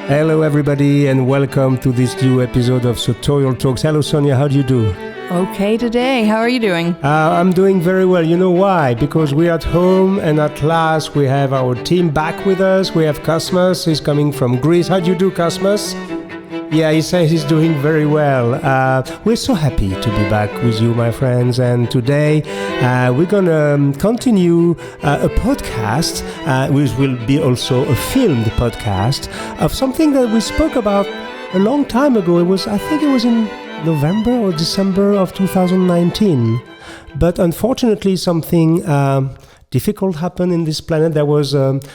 Hello everybody and welcome to this new episode of Sartorial Talks. Hello Sonya, how do you do? Okay today. How are you doing? I'm doing very well. You know why? Because we're at home and at last we have our team back with us. We have Cosmos, he's coming from Greece. How do you do, Cosmos? Yeah, he says he's doing very well. We're so happy to be back with you, my friends. And today we're going to continue a podcast, which will be also a filmed podcast of something that we spoke about a long time ago. I think it was in November or December of 2019. But unfortunately, something difficult happened in this planet. There was,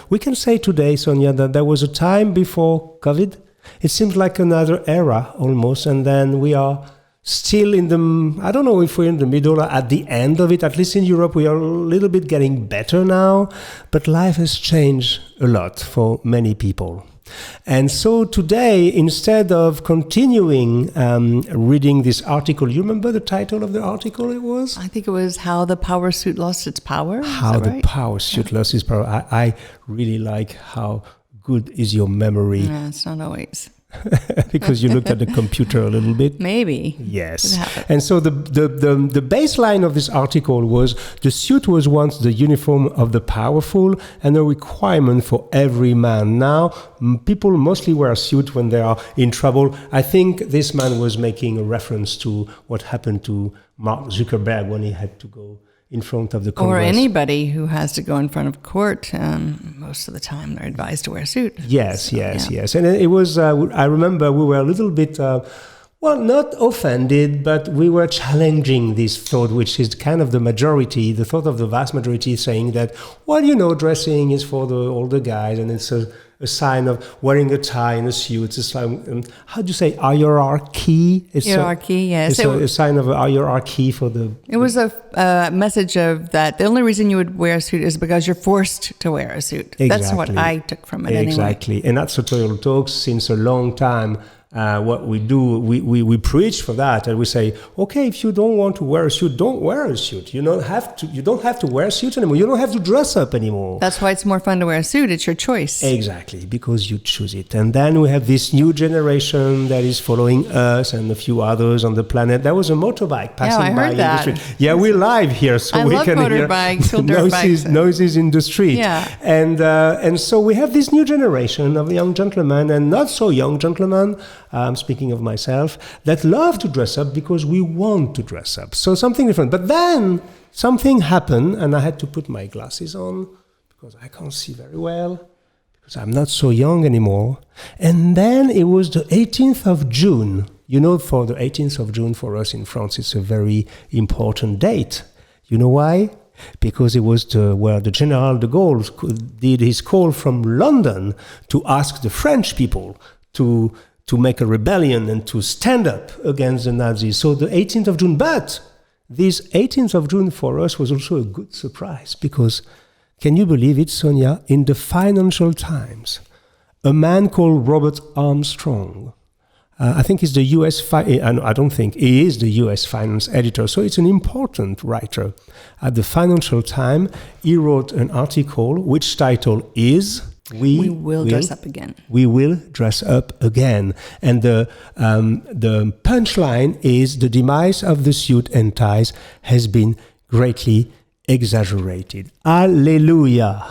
we can say today, Sonya, that there was a time before COVID. It seems like another era almost, and then we are still in the, I don't know if we're in the middle or at the end of it. At least in Europe, we are a little bit getting better now, but life has changed a lot for many people. And so today, instead of continuing reading this article, you remember the title of the article it was? I think it was How the Power Suit Lost Its Power. How the Power Suit Lost Its Power. I really like how good is your memory. Yeah, it's not always. Because you looked at the computer a little bit. Maybe. Yes. And so the baseline of this article was the suit was once the uniform of the powerful and a requirement for every man. Now, people mostly wear a suit when they are in trouble. I think this man was making a reference to what happened to Mark Zuckerberg when he had to go in front of the Congress. Or anybody who has to go in front of court. Most of the time, they're advised to wear a suit. Yes. And it was, I remember we were a little bit, not offended, but we were challenging this thought, which is kind of the thought of the vast majority saying that, dressing is for the older guys and it's a sign of wearing a tie and a suit. It's a sign, how do you say, hierarchy? Hierarchy, yes. It's a sign of a hierarchy for the... It was a message of that the only reason you would wear a suit is because you're forced to wear a suit. Exactly. That's what I took from it Exactly. Anyway. And at Sartorial Talks, since a long time, what we do, we preach for that, and we say, okay, if you don't want to wear a suit, don't wear a suit. You don't have to wear a suit anymore. You don't have to dress up anymore. That's why it's more fun to wear a suit. It's your choice. Exactly, because you choose it. And then we have this new generation that is following us and a few others on the planet. There was a motorbike passing by in the street. Yeah, we're live here, so we can hear noises in the street. Yeah. And so we have this new generation of young gentlemen and not so young gentlemen. Speaking of myself, that love to dress up because we want to dress up. So something different. But then something happened and I had to put my glasses on because I can't see very well because I'm not so young anymore. And then it was the 18th of June. For the 18th of June for us in France, it's a very important date. You know why? Because it was the General de Gaulle did his call from London to ask the French people to make a rebellion and to stand up against the Nazis. So the 18th of June, but this 18th of June for us was also a good surprise because, can you believe it, Sonya, in the Financial Times, a man called Robert Armstrong, I think he's the I don't think, he is the US finance editor, so it's an important writer. At the Financial Times, he wrote an article which title is... We will dress up again. We will dress up again. And the punchline is the demise of the suit and ties has been greatly exaggerated. Hallelujah.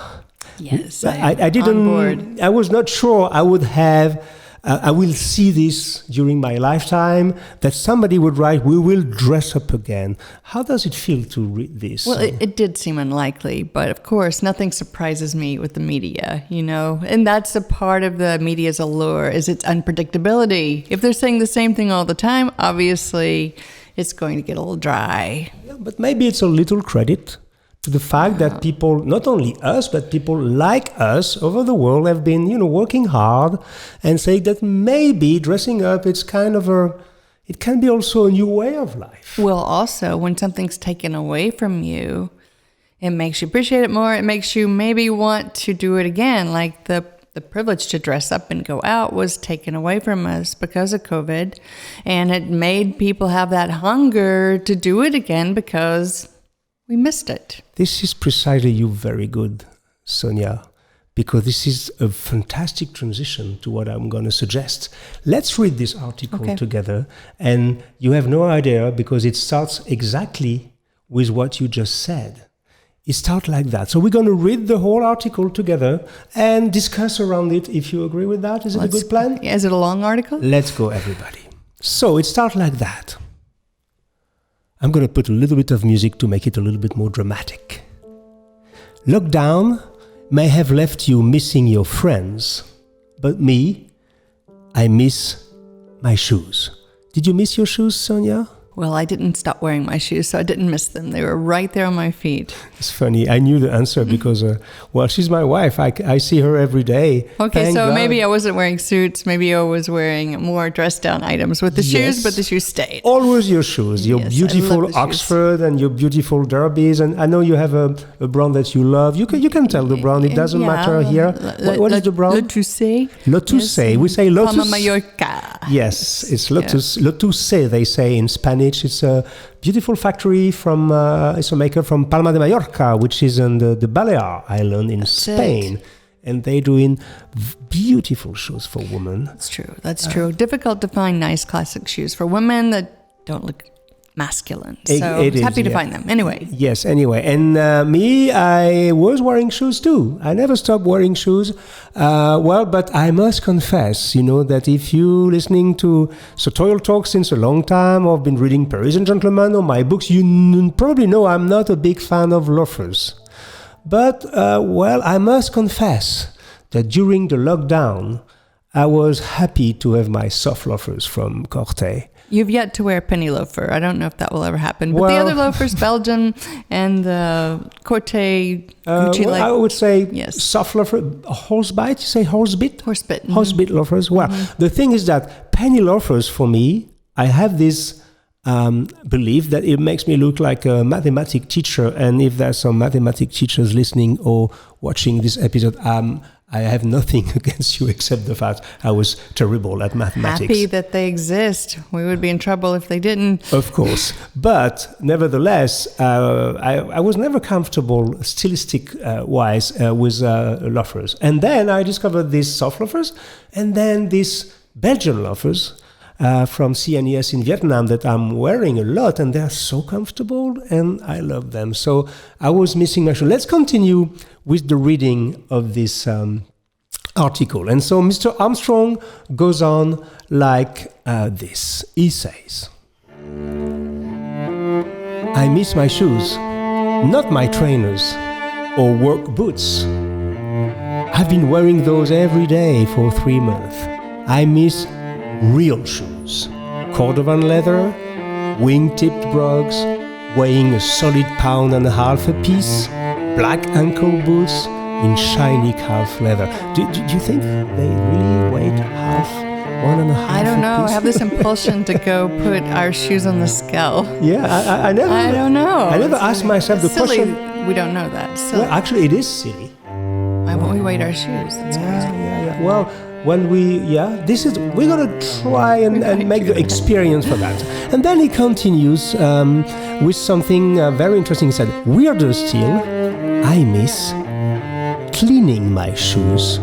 Yes, I didn't. On board. I was not sure I would have. I will see this during my lifetime, that somebody would write, we will dress up again. How does it feel to read this? Well, it did seem unlikely, but of course, nothing surprises me with the media, and that's a part of the media's allure, is its unpredictability. If they're saying the same thing all the time, obviously, it's going to get a little dry. Yeah, but maybe it's a little credit to the fact that people, not only us, but people like us over the world have been, working hard and saying that maybe dressing up, it can be also a new way of life. Well, also, when something's taken away from you, it makes you appreciate it more. It makes you maybe want to do it again. Like the privilege to dress up and go out was taken away from us because of COVID. And it made people have that hunger to do it again because we missed it. This is precisely very good, Sonya, because this is a fantastic transition to what I'm going to suggest. Let's read this article together, and you have no idea because it starts exactly with what you just said. It starts like that. So we're going to read the whole article together and discuss around it, if you agree with that. Is it a good plan? Is it a long article? Let's go, everybody. So it starts like that. I'm going to put a little bit of music to make it a little bit more dramatic. Lockdown may have left you missing your friends, but me, I miss my shoes. Did you miss your shoes, Sonya? Well, I didn't stop wearing my shoes, so I didn't miss them. They were right there on my feet. It's funny. I knew the answer because, she's my wife. I see her every day. Okay, Thank God. Maybe I wasn't wearing suits. Maybe I was wearing more dressed down items with the shoes, but the shoes stayed. Always your shoes. Your beautiful Oxford and your beautiful Derbies. And I know you have a brand that you love. You can tell the brand. It doesn't matter here. What is the brand? Le Toussé. Le Toussé. Yes. We say Lotus. Palma Mallorca. Yes, it's Lotus. Le Toussé, they say in Spanish. It's a beautiful factory from it's a maker from Palma de Mallorca, which is on the Balear Island in Spain. And they're doing beautiful shoes for women. That's true. That's true. Difficult to find nice classic shoes for women that don't look masculine. So I was happy to find them. Anyway. Yes, anyway. And me, I was wearing shoes too. I never stopped wearing shoes. But I must confess, that if you're listening to Sartorial Talk since a long time, or have been reading Parisian Gentleman or my books, you probably know I'm not a big fan of loafers. But, I must confess that during the lockdown, I was happy to have my soft loafers from Corte. You've yet to wear a penny loafer. I don't know if that will ever happen. But the other loafers, Belgian and the Corte Gucci, I would say soft loafer, horsebit. You say horsebit? Horsebit. Mm-hmm. Horsebit loafers. Well, the thing is that penny loafers, for me, I have this belief that it makes me look like a mathematics teacher. And if there's some mathematics teachers listening or watching this episode, I have nothing against you except the fact I was terrible at mathematics. Happy that they exist. We would be in trouble if they didn't. Of course. But nevertheless, I was never comfortable stylistic-wise with loafers. And then I discovered these soft loafers and then these Belgian loafers from CNES in Vietnam that I'm wearing a lot, and they're so comfortable and I love them. So I was missing my shoe. Let's continue with the reading of this article. And so Mr. Armstrong goes on like this. He says, I miss my shoes, not my trainers or work boots. I've been wearing those every day for 3 months. I miss real shoes, cordovan leather, wing-tipped brogues, weighing a solid 1.5 pounds a piece, black ankle boots in shiny calf leather. Do you think they really weighed 1.5 I don't know. I have this impulsion to go put our shoes on the scale. Yeah, I never. I don't know. I never asked myself the question. We don't know that. Silly. Well, actually, it is silly. Why won't we weigh our shoes? That's crazy. Yeah. Well, when we're gonna try and make the experience for that. And then he continues with something very interesting. He said, weirder still, I miss cleaning my shoes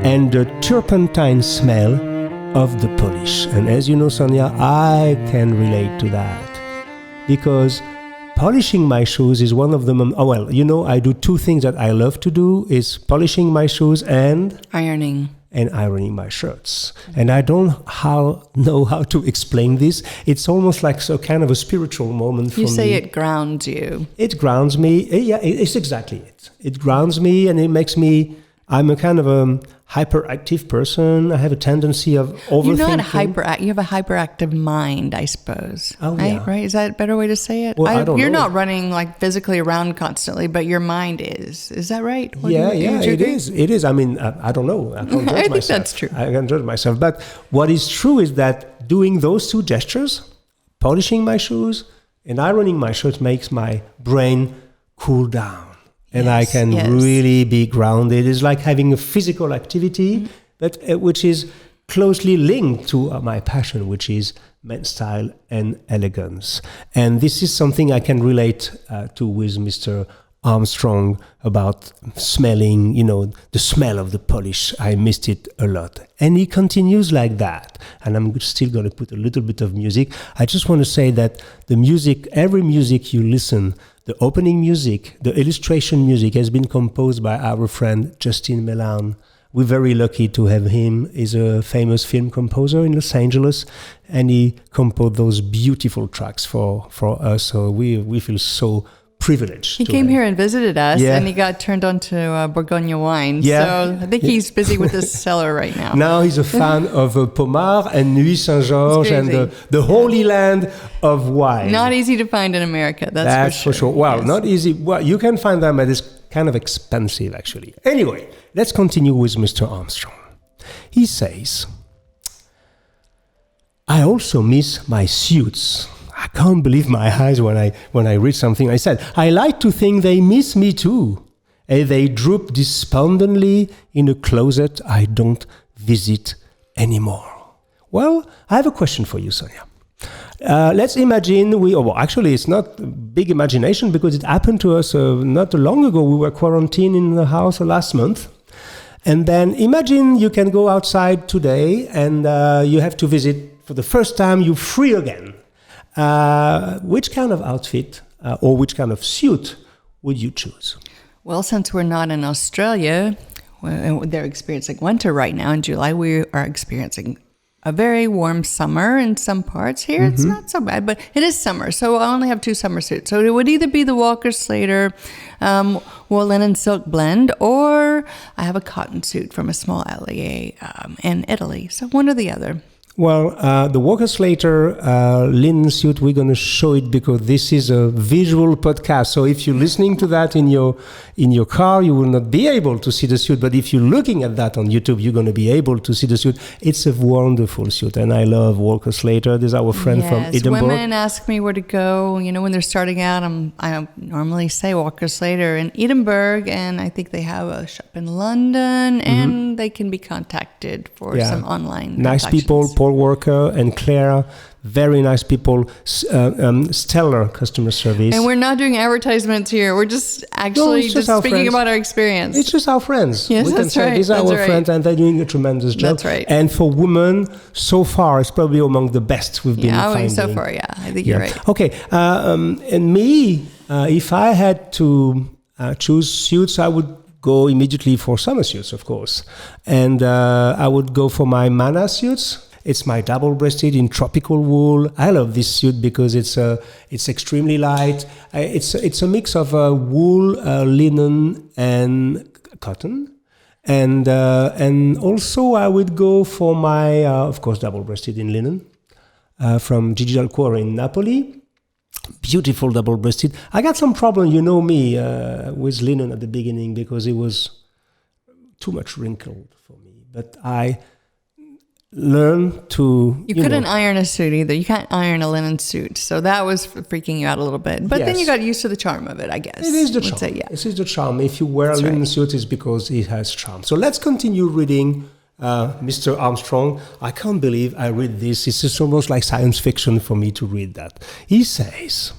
and the turpentine smell of the polish. And as you know, Sonya, I can relate to that because polishing my shoes is one of them. I do 2 things that I love to do is polishing my shoes and ironing my shirts. And I don't know how to explain this. It's almost like a kind of a spiritual moment for me. You say it grounds you. It grounds me. Yeah, it's exactly it. It grounds me and it makes me, I'm a kind of a hyperactive person. I have a tendency of overthinking. You have a hyperactive mind, I suppose. Oh, yeah. Right? Is that a better way to say it? Well, I don't know. You're not running like physically around constantly, but your mind is. Is that right? It is. It is. I mean, I don't know. I can't judge I think myself. that's true. I can judge myself. But what is true is that doing those 2 gestures, polishing my shoes and ironing my shirts, makes my brain cool down. And I can really be grounded. It's like having a physical activity, but which is closely linked to my passion, which is men's style and elegance. And this is something I can relate to with Mr. Armstrong about smelling, the smell of the polish. I missed it a lot. And he continues like that. And I'm still going to put a little bit of music. I just want to say that the music, every music you listen, the opening music, the illustration music has been composed by our friend Justin Melan. We're very lucky to have him. He's a famous film composer in Los Angeles, and he composed those beautiful tracks for us. So we feel so privileged. He came here and visited us, and he got turned on to Bourgogne wine. Yeah. So I think he's busy with his cellar right now. Now he's a fan of Pommard and Nuit Saint-Georges and the holy land of wine. Not easy to find in America, that's for sure. Well, not easy. Well, you can find them, but it's kind of expensive, actually. Anyway, let's continue with Mr. Armstrong. He says, I also miss my suits. I can't believe my eyes when I read something I said. I like to think they miss me too. And they droop despondently in a closet I don't visit anymore. Well, I have a question for you, Sonya. Let's imagine actually it's not a big imagination because it happened to us not long ago. We were quarantined in the house last month. And then imagine you can go outside today and you have to visit for the first time, you're free again. Which kind of outfit or which kind of suit would you choose? Well, since we're not in Australia, they're experiencing winter right now. In July, we are experiencing a very warm summer in some parts here. Mm-hmm. It's not so bad, but it is summer. So I only have 2 summer suits. So it would either be the Walker Slater wool linen silk blend, or I have a cotton suit from a small atelier in Italy. So one or the other. Well, the Walker Slater linen suit, we're going to show it because this is a visual podcast. So if you're listening to that in your car, you will not be able to see the suit. But if you're looking at that on YouTube, you're going to be able to see the suit. It's a wonderful suit, and I love Walker Slater. This is our friend from Edinburgh. Women ask me where to go. When they're starting out, I normally say Walker Slater in Edinburgh, and I think they have a shop in London, and they can be contacted for some online nice people. Paul Walker and Claire, very nice people, stellar customer service. And we're not doing advertisements here. We're just actually just speaking about our experience. It's just our friends. Yes, that's right. These are our friends, and they're doing a tremendous job. That's right. And for women, so far, it's probably among the best we've been finding. So far, I think you're right. Okay, and me, if I had to choose suits, I would go immediately for summer suits, of course. And I would go for my Mana suits. It's my double-breasted in tropical wool. I love this suit because it's extremely light. It's a mix of wool, linen, and cotton. And also I would go for my, of course, double-breasted in linen from Gigi Dal Cuore in Napoli. Beautiful double-breasted. I got some problem, me, with linen at the beginning because it was too much wrinkled for me. But I learn to... You couldn't iron a suit either. You can't iron a linen suit. So that was freaking you out a little bit. But then you got used to the charm of it, I guess. It is the charm. It is the charm. If you wear a linen suit, it's because it has charm. So let's continue reading Mr. Armstrong. I can't believe I read this. It's just almost like science fiction for me to read that. He says...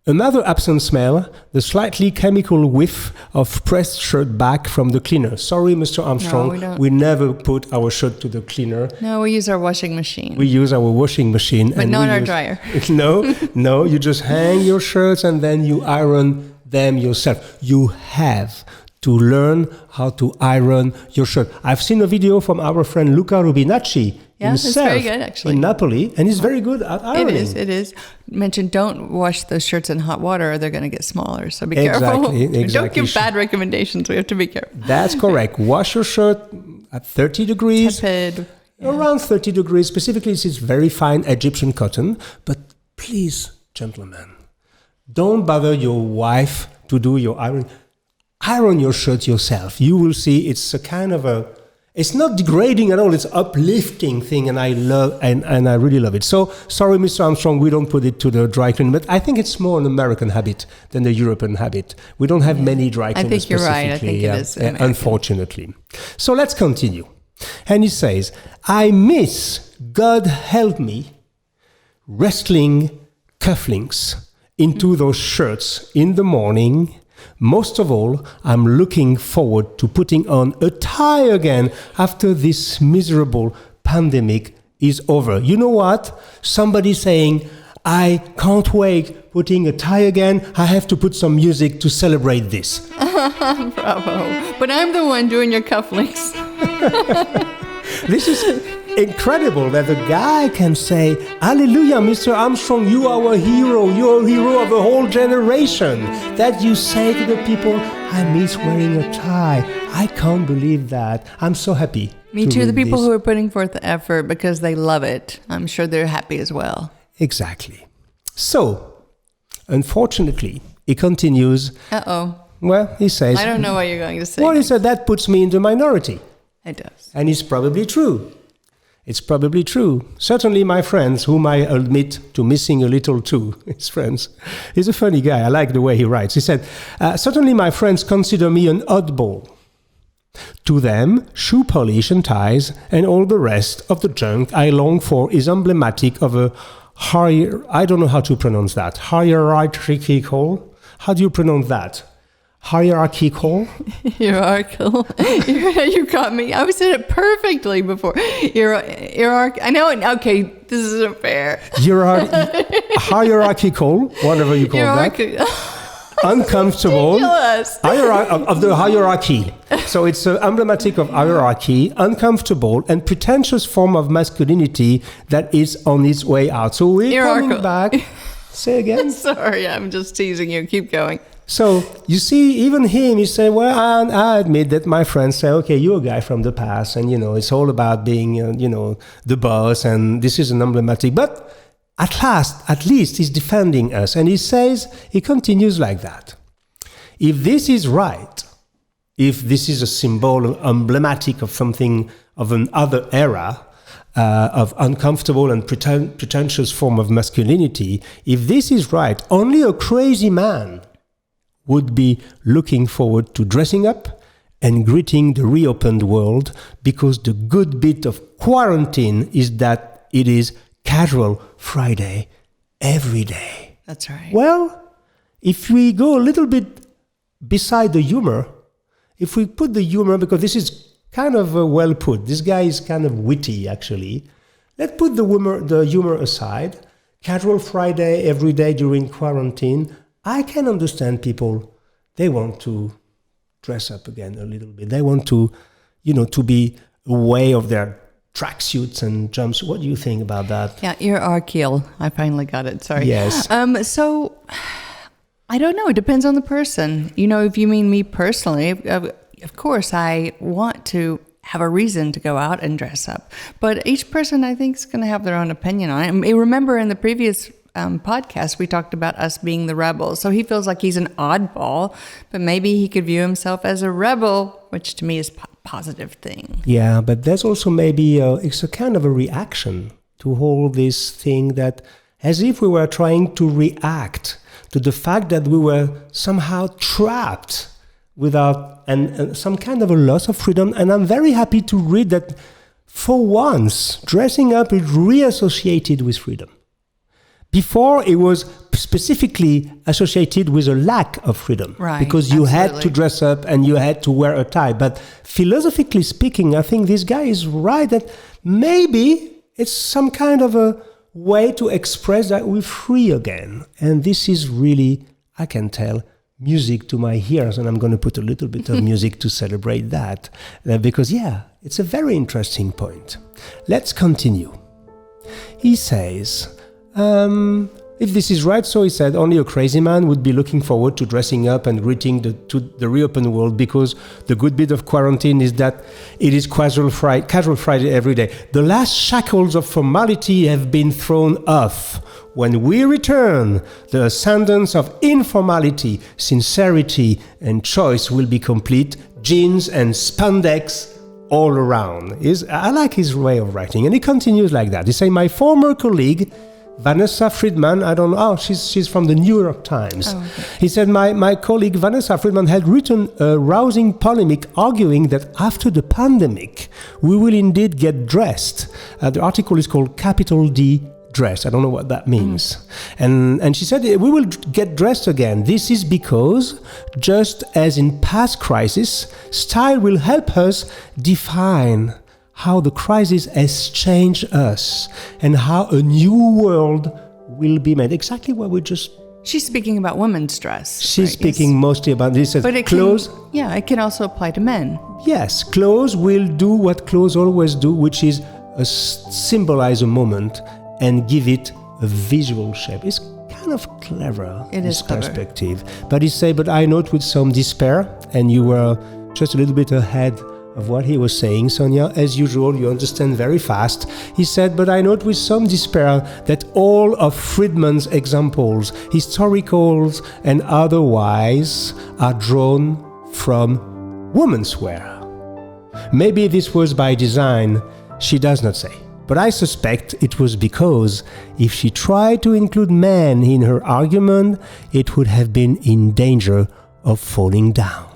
Another absent smell, the slightly chemical whiff of pressed shirt back from the cleaner. Sorry, Mr. Armstrong, no, we don't. We never put our shirt to the cleaner. No, we use our washing machine. We use our washing machine. But not our dryer. No, you just hang your shirts and then you iron them yourself. You have to learn how to iron your shirt. I've seen a video from our friend Luca Rubinacci it's very good, actually. In Napoli, and he's very good at ironing. It is. Mentioned don't wash those shirts in hot water or they're going to get smaller, so be careful. Exactly. Don't give bad recommendations. We have to be careful. That's correct. Wash your shirt at 30 degrees. Tepid. Around 30 degrees. Specifically, this is very fine Egyptian cotton. But please, gentlemen, don't bother your wife to do your ironing. Iron your shirt yourself. You will see it's a kind of it's not degrading at all. It's uplifting thing, and I love and I really love it. So sorry, Mr. Armstrong, we don't put it to the dry cleaning, but I think it's more an American habit than the European habit. We don't have many dry cleaners. I think you're right. I think it is American. Unfortunately. So let's continue. And he says, I miss, God help me, wrestling cufflinks into those shirts in the morning Most of all, I'm looking forward to putting on a tie again after this miserable pandemic is over. You know what? Somebody saying, I can't wait putting a tie again. I have to put some music to celebrate this. Bravo. But I'm the one doing your cufflinks. This is incredible that a guy can say, Hallelujah, Mr. Armstrong, you are a hero. You're a hero of a whole generation. That you say to the people, I miss wearing a tie. I can't believe that. I'm so happy. Me too. The people who are putting forth the effort because they love it, I'm sure they're happy as well. Exactly. So, unfortunately, he continues. Uh-oh. Well, he says... I don't know what you're going to say. Well, he said, that puts me in the minority. It does. And it's probably true. It's probably true. Certainly my friends, whom I admit to missing a little too, his friends. He's a funny guy. I like the way he writes. He said, certainly my friends consider me an oddball. To them, shoe polish and ties and all the rest of the junk I long for is emblematic of a I don't know how to pronounce that. Hierarchical? How do you pronounce that? Hierarchical? Hierarchical. You caught me. I said it perfectly before. I know. Okay, this isn't fair. Hierarchical, whatever you call that. Uncomfortable. Of the hierarchy. So it's emblematic of hierarchy, uncomfortable and pretentious form of masculinity that is on its way out. So we're coming back. Say again? Sorry, I'm just teasing you. Keep going. So you see, even him, he said, well, I admit that my friends say, okay, you're a guy from the past and, it's all about being, the boss and this is an emblematic. But at least he's defending us. And he continues like that. If this is right, if this is a symbol emblematic of something of an other era, of uncomfortable and pretentious form of masculinity, if this is right, only a crazy man would be looking forward to dressing up and greeting the reopened world, because the good bit of quarantine is that it is casual Friday every day. That's right. Well, if we go a little bit beside the humor, if we put the humor, because this is kind of well put, this guy is kind of witty actually. Let's put the humor aside. Casual Friday every day during quarantine. I can understand people, they want to dress up again a little bit. They want to, to be away of their tracksuits and jumps. What do you think about that? Yeah, hierarchical. I finally got it. Sorry. Yes. So, I don't know. It depends on the person. If you mean me personally, of course, I want to have a reason to go out and dress up. But each person, I think, is going to have their own opinion on it. And remember in the previous podcast, we talked about us being the rebels. So he feels like he's an oddball, but maybe he could view himself as a rebel, which to me is a positive thing. Yeah, but there's also maybe it's a kind of a reaction to all this thing, that as if we were trying to react to the fact that we were somehow trapped without and some kind of a loss of freedom. And I'm very happy to read that for once, dressing up is reassociated with freedom. Before, it was specifically associated with a lack of freedom, right, because you absolutely. had to dress up and you had to wear a tie. But philosophically speaking, I think this guy is right that maybe it's some kind of a way to express that we're free again. And this is really, I can tell, music to my ears. And I'm going to put a little bit of music to celebrate that. Because, it's a very interesting point. Let's continue. He says... if this is right, so he said, only a crazy man would be looking forward to dressing up and greeting the reopened world, because the good bit of quarantine is that it is casual Friday every day. The last shackles of formality have been thrown off. When we return, the ascendance of informality, sincerity, and choice will be complete. Jeans and spandex all around. I like his way of writing, and he continues like that. He says, my former colleague, Vanessa Friedman, I don't know, she's from the New York Times. Oh, okay. He said, my colleague Vanessa Friedman had written a rousing polemic arguing that after the pandemic, we will indeed get dressed. The article is called Capital D, dressed. I don't know what that means. And she said, we will get dressed again. This is because, just as in past crises, style will help us define how the crisis has changed us and how a new world will be made. Exactly what we just... She's speaking about women's dress. She's right? speaking mostly about this. But it clothes. it can also apply to men. Yes, clothes will do what clothes always do, which is symbolize a moment and give it a visual shape. It's kind of clever, this perspective. But he said, but I note with some despair, and you were just a little bit ahead of what he was saying, Sonya. As usual, you understand very fast. He said, but I note with some despair that all of Friedman's examples, historicals and otherwise, are drawn from women's wear. Maybe this was by design, she does not say. But I suspect it was because if she tried to include men in her argument, it would have been in danger of falling down.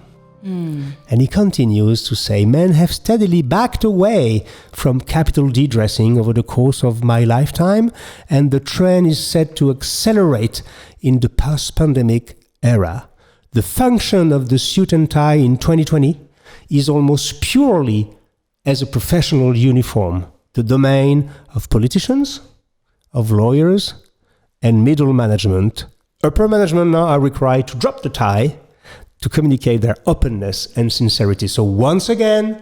And he continues to say, men have steadily backed away from capital D dressing over the course of my lifetime, and the trend is set to accelerate in the post-pandemic era. The function of the suit and tie in 2020 is almost purely as a professional uniform, the domain of politicians, of lawyers, and middle management. Upper management now are required to drop the tie to communicate their openness and sincerity. So once again,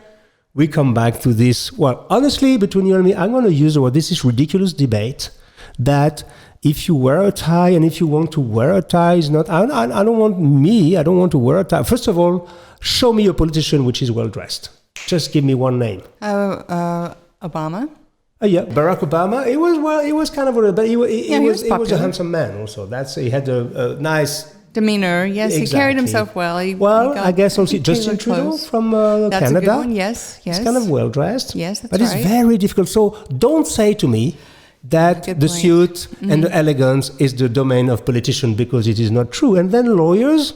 we come back to this, well, honestly, between you and me, I'm going to use the word, this is ridiculous debate, that if you wear a tie and if you want to wear a tie, is not, I don't want to wear a tie. First of all, show me a politician which is well-dressed. Just give me one name. Obama? Yeah, Barack Obama. It was kind of, but he was a handsome man also. He had a nice demeanor. Yes, exactly. He carried himself well. I guess also Justin Trudeau from that's Canada. A good one. Yes. He's kind of well dressed. Yes, that's but right. It's very difficult. So don't say to me that the suit and the elegance is the domain of politicians, because it is not true. And then lawyers,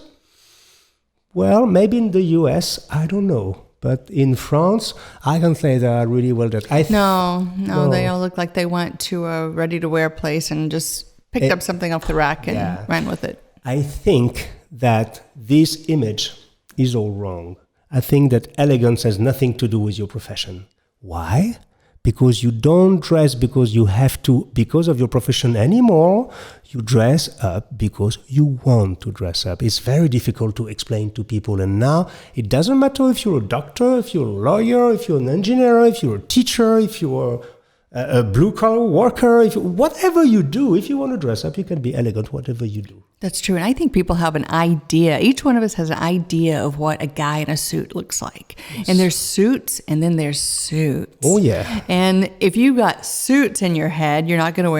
well, maybe in the US, I don't know. But in France, I can say they are really well dressed. No, they all look like they went to a ready-to-wear place and just picked up something off the rack and ran with it. I think that this image is all wrong. I think that elegance has nothing to do with your profession. Why? Because you don't dress because you have to, because of your profession anymore. You dress up because you want to dress up. It's very difficult to explain to people. And now it doesn't matter if you're a doctor, if you're a lawyer, if you're an engineer, if you're a teacher, if you're a blue-collar worker, whatever you do, if you want to dress up, you can be elegant, whatever you do. That's true. And I think people have an idea. Each one of us has an idea of what a guy in a suit looks like. Yes. And there's suits, and then there's suits. Oh, yeah. And if you got suits in your head, you're not going to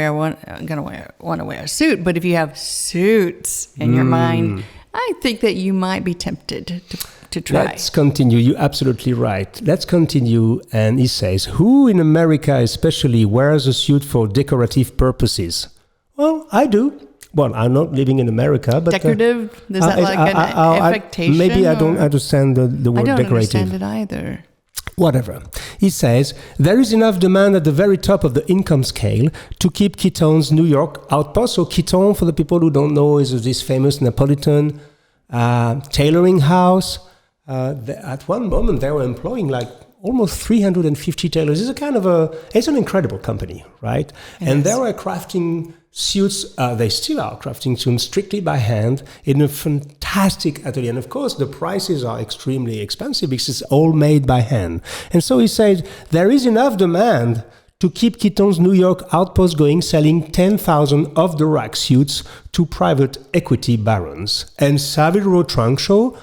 want to wear a suit. But if you have suits in your mind, I think that you might be tempted to try. Let's continue. You're absolutely right. Let's continue. And he says, who in America especially wears a suit for decorative purposes? Well, I do. Well, I'm not living in America, but... Decorative? Is that like an affectation? Maybe I don't understand the word decorative. I don't understand it either. Whatever. He says, there is enough demand at the very top of the income scale to keep Keaton's New York outpost. So Keaton, for the people who don't know, is this famous Napolitan tailoring house. At one moment, they were employing like almost 350 tailors. It's an incredible company, right? Yes. And they were crafting suits. They still are crafting suits strictly by hand in a fantastic atelier. And of course, the prices are extremely expensive because it's all made by hand. And so he said, there is enough demand to keep Keaton's New York outpost going, selling 10,000 off-the-rack suits to private equity barons. And Savile Row trunk shows.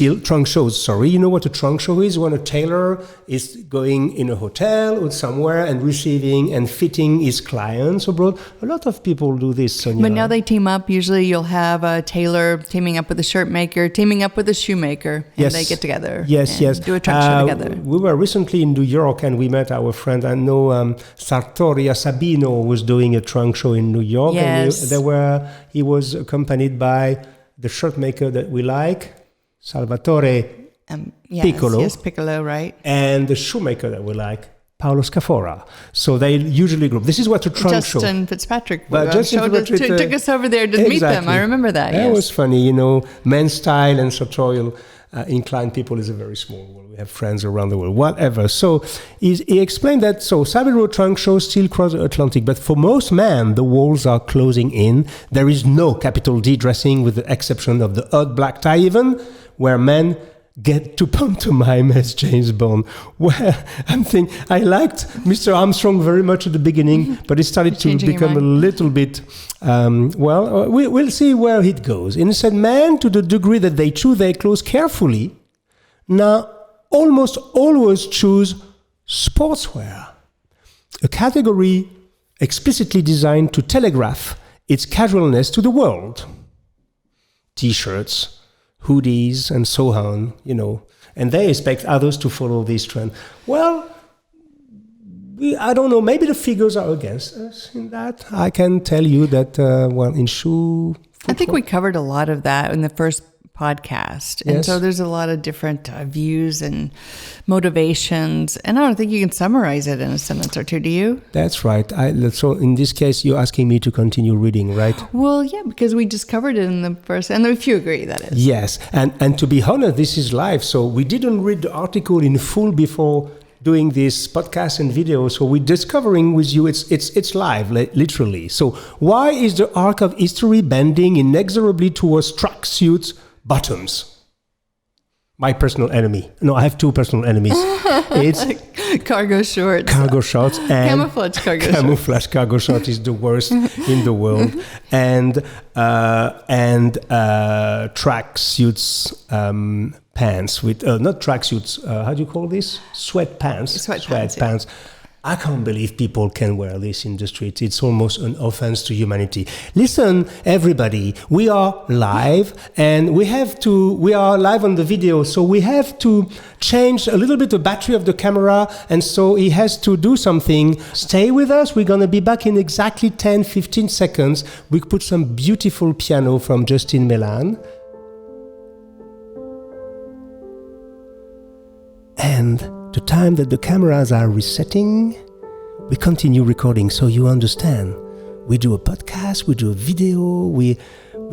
You know what a trunk show is? When a tailor is going in a hotel or somewhere and receiving and fitting his clients abroad. A lot of people do this, Sonya. But now they team up. Usually you'll have a tailor teaming up with a shirt maker, teaming up with a shoemaker, and they get together. Yes. Do a trunk show together. We were recently in New York and we met our friend. I know Sartorial Sabino was doing a trunk show in New York. Yes. And he was accompanied by the shirt maker that we like, Salvatore Piccolo. Yes, Piccolo, right. And the shoemaker that we like, Paolo Scafora. So they usually group. This is what a trunk show. Justin Fitzpatrick Took us over there to meet them. I remember that. That was funny. Men's style and sartorial inclined people is a very small world. We have friends around the world, whatever. So he explained that, Savile Row trunk shows still cross the Atlantic, but for most men, the walls are closing in. There is no capital D dressing with the exception of the odd black tie even, where men get to pantomime as James Bond. Well, I liked Mr. Armstrong very much at the beginning, but it started to become a little bit, we'll see where it goes. And he said, men, to the degree that they choose their clothes carefully, now almost always choose sportswear, a category explicitly designed to telegraph its casualness to the world. T-shirts, hoodies, and so on, and they expect others to follow this trend. Well, I don't know, maybe the figures are against us in that. I can tell you that, in shoe... I think we covered a lot of that in the first podcast. And Yes. so there's a lot of different views and motivations. And I don't think you can summarize it in a sentence or two, do you? That's right. So in this case, you're asking me to continue reading, right? Well, yeah, because we just covered it in the first, and if you agree, that is. Yes. And to be honest, this is live. So we didn't read the article in full before doing this podcast and video. So we're discovering with you, it's live, literally. So why is the arc of history bending inexorably towards tracksuits bottoms? My personal enemy. No, I have two personal enemies. It's Cargo shorts. cargo shorts and Camouflage cargo shorts. camouflage cargo short is the worst in the world, and tracksuits pants with not tracksuits. How do you call this? Sweatpants. Sweatpants, yeah. I can't believe people can wear this in the street. It's almost an offense to humanity. Listen, everybody, we are live and we are live on the video. So we have to change a little bit the battery of the camera. And so he has to do something. Stay with us. We're going to be back in exactly 10, 15 seconds. We put some beautiful piano from Justin Melan. And the time that the cameras are resetting, we continue recording so you understand. We do a podcast, we do a video, we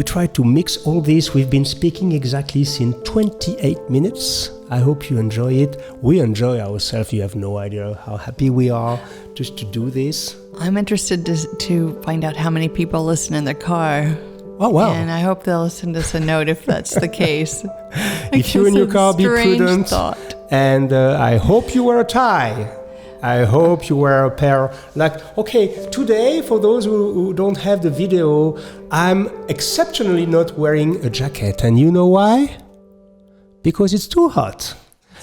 try to mix all this. We've been speaking exactly since 28 minutes. I hope you enjoy it. We enjoy ourselves. You have no idea how happy we are just to do this. I'm interested to find out how many people listen in their car. Oh, wow. And I hope they'll send us a note if that's the case. If you're in your car, be prudent. Thought. And I hope you wear a tie. I hope you wear a pair. Today, for those who don't have the video, I'm exceptionally not wearing a jacket. And you know why? Because it's too hot.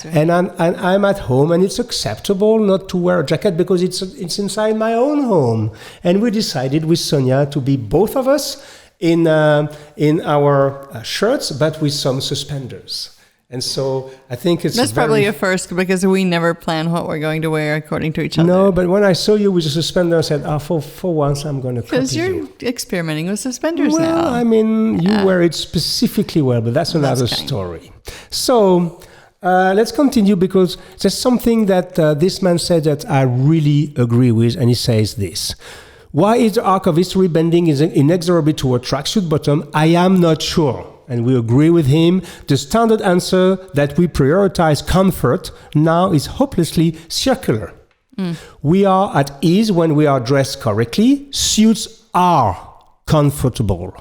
Right. And I'm at home, and it's acceptable not to wear a jacket because it's inside my own home. And we decided with Sonya to be both of us in our shirts, but with some suspenders. And so I think that's probably a first because we never plan what we're going to wear according to each other. No, but when I saw you with a suspender, I said, for once I'm going to copy you. Because you're experimenting with suspenders now. Well, I mean, you wear it specifically well, but that's another story. So let's continue because there's something that this man said that I really agree with, and he says this. Why is the arc of history bending inexorably toward tracksuit bottom? I am not sure. And we agree with him. The standard answer that we prioritize comfort now is hopelessly circular. We are at ease when we are dressed correctly. Suits are comfortable.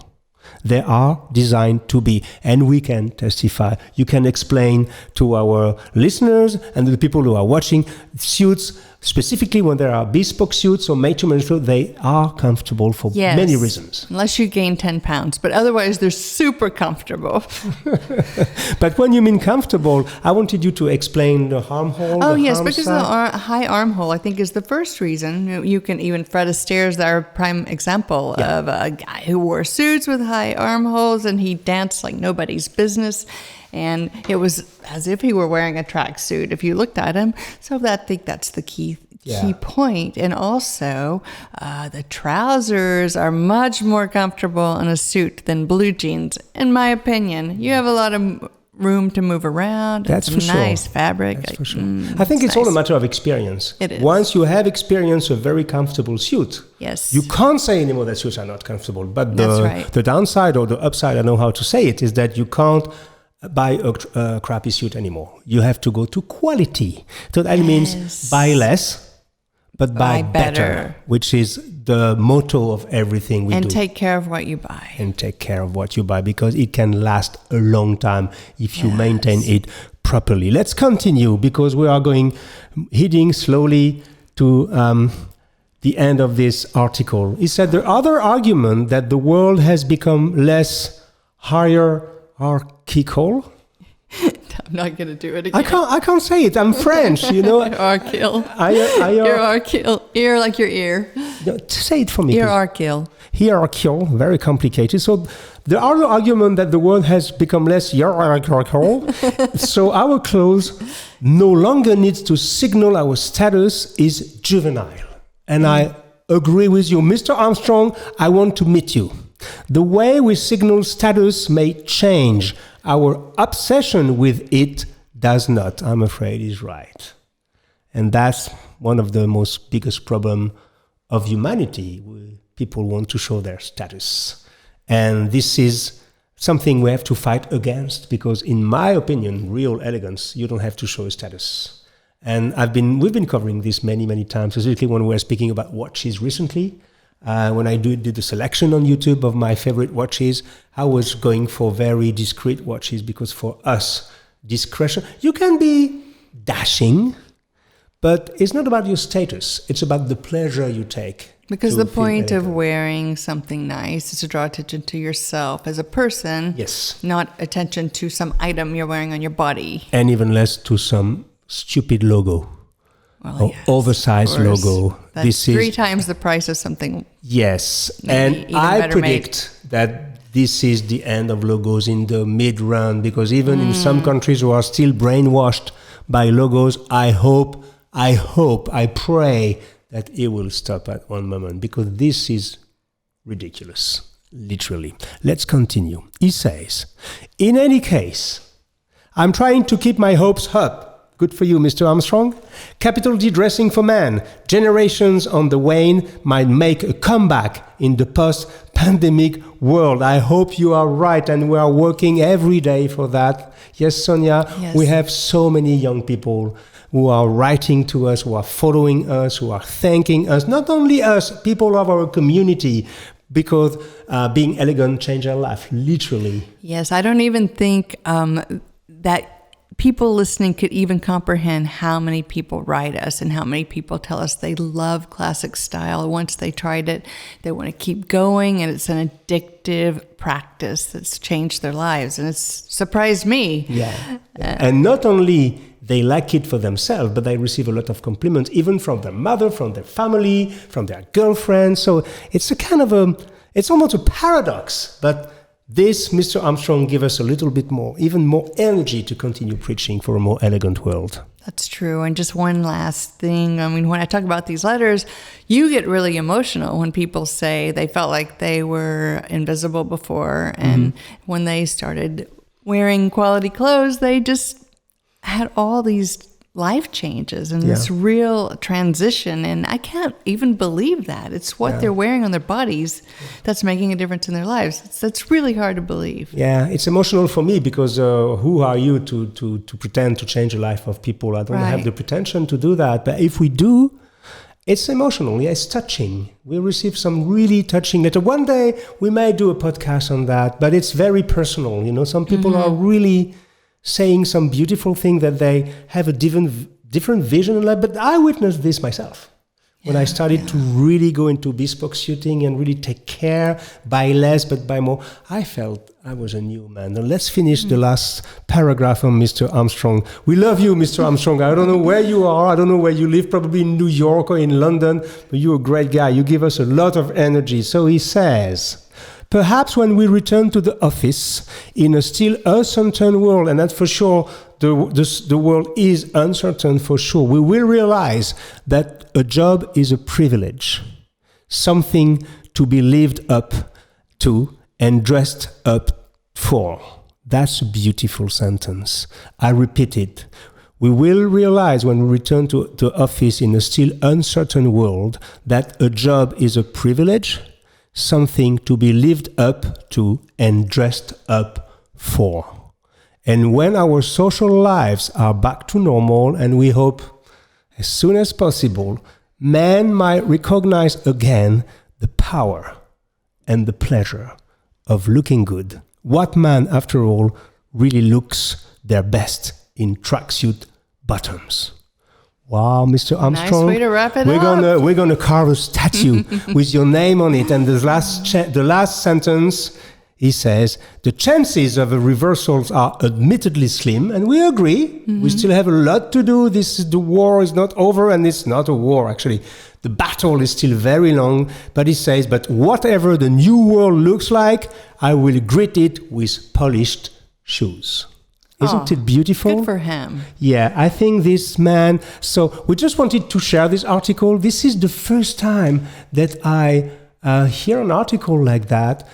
They are designed to be, and we can testify. You can explain to our listeners and the people who are watching, suits, specifically when there are bespoke suits or made-to-measure, they are comfortable for many reasons. Unless you gain 10 pounds, but otherwise they're super comfortable. But when you mean comfortable, I wanted you to explain the armhole. Oh, yes, because the high armhole, I think, is the first reason. You can even Fred Astaire's is our prime example of a guy who wore suits with high armholes, and he danced like nobody's business. And it was as if he were wearing a tracksuit if you looked at him. So I think that's the key point. And also, the trousers are much more comfortable in a suit than blue jeans, in my opinion. You have a lot of room to move around. That's it's for nice sure. fabric. That's Like, for sure. I think it's all a matter of experience. It is. Once you have experienced a very comfortable suit, Yes. you can't say anymore that suits are not comfortable. But That's right. the downside or the upside, I don't know how to say it, is that you can't buy a crappy suit anymore. You have to go to quality. So that means buy less, but buy better, which is the motto of everything we do. And take care of what you buy. And take care of what you buy, because it can last a long time if you maintain it properly. Let's continue, because we are heading slowly to the end of this article. He said the other argument that the world has become less hierarchical. I'm not going to do it again. I can't say it. I'm French, you know. Hierarchical. Hierarchical. Ear like your ear. Say it for me. Hierarchical. Hierarchical, very complicated. So the other argument that the world has become less hierarchical, so our clothes no longer needs to signal our status is juvenile. And I agree with you. Mr. Armstrong, I want to meet you. The way we signal status may change. Our obsession with it does not. I'm afraid he's right. And that's one of the most biggest problem of humanity. People want to show their status. And this is something we have to fight against, because in my opinion, real elegance, you don't have to show a status. And we've been covering this many, many times, specifically when we were speaking about watches recently. When I did the selection on YouTube of my favorite watches, I was going for very discreet watches, because for us, discretion, you can be dashing, but it's not about your status. It's about the pleasure you take. Because the point of wearing something nice is to draw attention to yourself as a person. Yes. Not attention to some item you're wearing on your body. And even less to some stupid logo. Well, yes, oversized logo. That's 3 times the price of something. Yes, and I predict that this is the end of logos in the mid-run, because even in some countries who are still brainwashed by logos, I pray that it will stop at one moment, because this is ridiculous, literally. Let's continue. He says, in any case, I'm trying to keep my hopes up. Good for you, Mr. Armstrong. Capital D dressing for men. Generations on the wane might make a comeback in the post-pandemic world. I hope you are right, and we are working every day for that. Yes, Sonya, yes. We have so many young people who are writing to us, who are following us, who are thanking us. Not only us, people of our community, because being elegant changed their life, literally. Yes, I don't even think that people listening could even comprehend how many people write us and how many people tell us they love classic style. Once they tried it, they want to keep going, and it's an addictive practice that's changed their lives, and it's surprised me. Yeah. And not only they like it for themselves, but they receive a lot of compliments, even from their mother, from their family, from their girlfriend. So it's it's almost a paradox, but this, Mr. Armstrong, give us a little bit more, even more energy to continue preaching for a more elegant world. That's true. And just one last thing. I mean, when I talk about these letters, you get really emotional when people say they felt like they were invisible before. And when they started wearing quality clothes, they just had all these life changes and this real transition. And I can't even believe that. It's what they're wearing on their bodies that's making a difference in their lives. That's really hard to believe. Yeah, it's emotional for me, because who are you to pretend to change the life of people? I don't have the pretension to do that. But if we do, it's emotional. Yeah, it's touching. We receive some really touching letter. One day we may do a podcast on that, but it's very personal. You know, some people are really saying some beautiful thing, that they have a different vision in life. But I witnessed this myself when I started to really go into bespoke suiting and really take care, buy less but buy more. I felt I was a new man. Now let's finish the last paragraph on Mr. Armstrong. We love you, Mr. Armstrong. I don't know where you are. I don't know where you live, probably in New York or in London, but you're a great guy. You give us a lot of energy. So he says, perhaps when we return to the office in a still uncertain world, and that's for sure, the world is uncertain for sure, we will realize that a job is a privilege, something to be lived up to and dressed up for. That's a beautiful sentence. I repeat it. We will realize when we return to office in a still uncertain world that a job is a privilege, something to be lived up to and dressed up for. And when our social lives are back to normal, and we hope as soon as possible, man might recognize again the power and the pleasure of looking good. What man, after all, really looks their best in tracksuit bottoms? Wow, Mr. Armstrong. Nice way to wrap it we're up. We're gonna carve a statue with your name on it. And the last sentence, he says, the chances of a reversals are admittedly slim, and we agree. Mm-hmm. We still have a lot to do. The war is not over, and it's not a war, actually. The battle is still very long, but he says, but whatever the new world looks like, I will greet it with polished shoes. Isn't it beautiful? Good for him. Yeah, I think this man... So we just wanted to share this article. This is the first time that I hear an article like that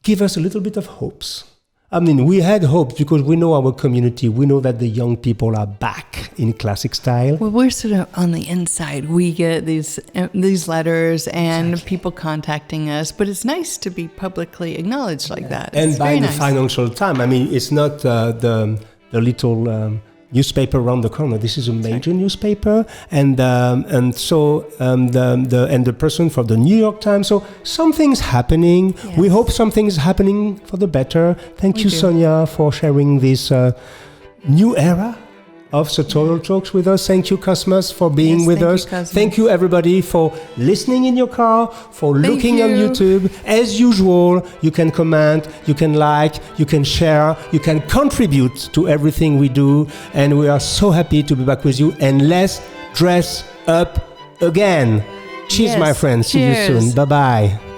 give us a little bit of hopes. I mean, we had hopes because we know our community. We know that the young people are back in classic style. Well, we're sort of on the inside. We get these letters and people contacting us, but it's nice to be publicly acknowledged like that. And it's by the nice. Financial Times. I mean, it's not the little newspaper around the corner. This is a major newspaper, and the person for the New York Times. So something's happening. Yes. We hope something's happening for the better. Thank you, Sonya, for sharing this new era of Sartorial Talks with us. Thank you, Cosmos, for being with us. Thank you, everybody, for listening in your car, for looking on YouTube. As usual, you can comment, you can like, you can share, you can contribute to everything we do. And we are so happy to be back with you. And let's dress up again. Cheers, my friends. See you soon. Bye-bye.